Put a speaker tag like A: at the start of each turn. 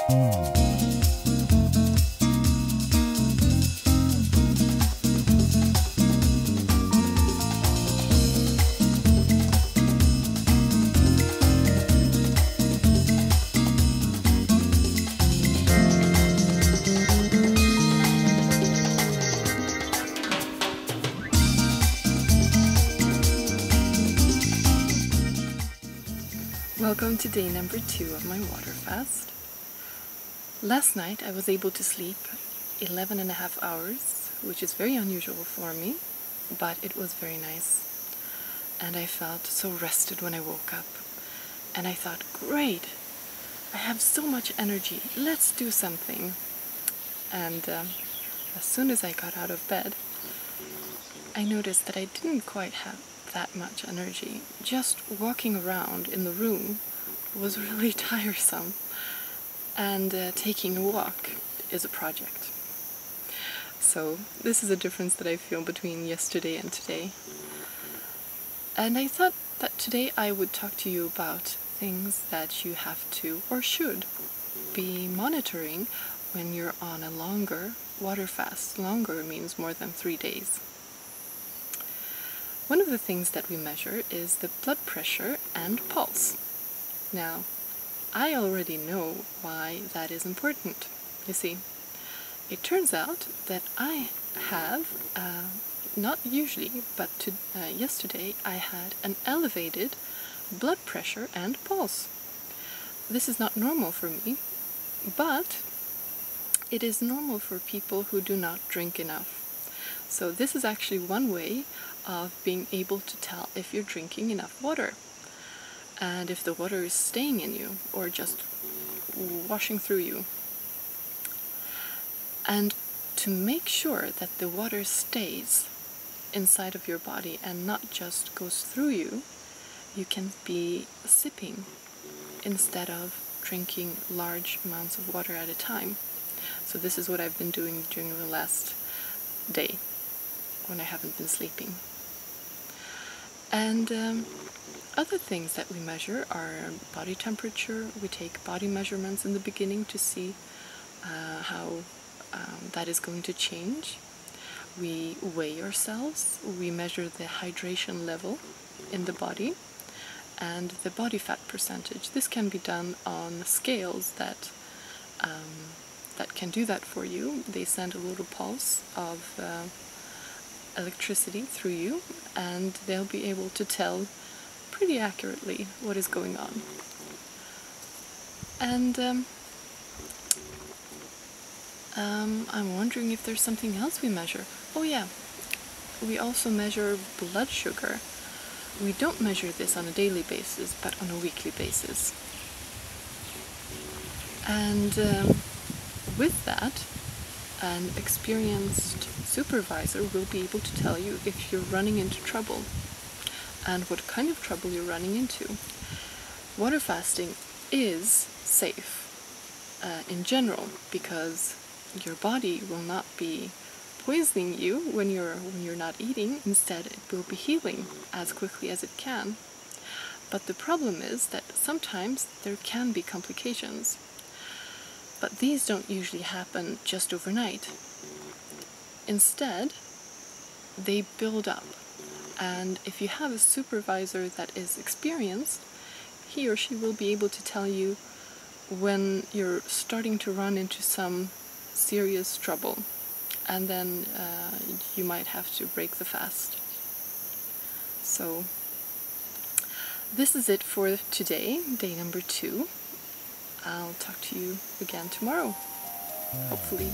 A: Welcome to day number 2 of my water fast. Last night I was able to sleep 11.5 hours, which is very unusual for me, but it was very nice. And I felt so rested when I woke up. And I thought, great, I have so much energy, let's do something. And as soon as I got out of bed, I noticed that I didn't quite have that much energy. Just walking around in the room was really tiresome, and taking a walk is a project. So this is a difference that I feel between yesterday and today. And I thought that today I would talk to you about things that you have to or should be monitoring when you're on a longer water fast. Longer means more than 3 days. One of the things that we measure is the blood pressure and pulse. Now, I already know why that is important. You see, it turns out that I have, not usually, but yesterday I had an elevated blood pressure and pulse. This is not normal for me, but it is normal for people who do not drink enough. So this is actually one way of being able to tell if you're drinking enough water, and if the water is staying in you or just washing through you. And to make sure that the water stays inside of your body and not just goes through you, you can be sipping instead of drinking large amounts of water at a time. So this is what I've been doing during the last day when I haven't been sleeping. And other things that we measure are body temperature. We take body measurements in the beginning to see how that is going to change. We weigh ourselves. We measure the hydration level in the body and the body fat percentage. This can be done on scales that can do that for you. They send a little pulse of electricity through you, and they'll be able to tell pretty accurately what is going on. And I'm wondering if there's something else we measure. Oh yeah, we also measure blood sugar. We don't measure this on a daily basis, but on a weekly basis. And with that, an experienced supervisor will be able to tell you if you're running into trouble and what kind of trouble you're running into. Water fasting is safe in general, because your body will not be poisoning you when you're not eating. Instead, it will be healing as quickly as it can. But the problem is that sometimes there can be complications. But these don't usually happen just overnight. Instead, they build up. And if you have a supervisor that is experienced, he or she will be able to tell you when you're starting to run into some serious trouble. And then you might have to break the fast. So this is it for today, day number 2. I'll talk to you again tomorrow, hopefully.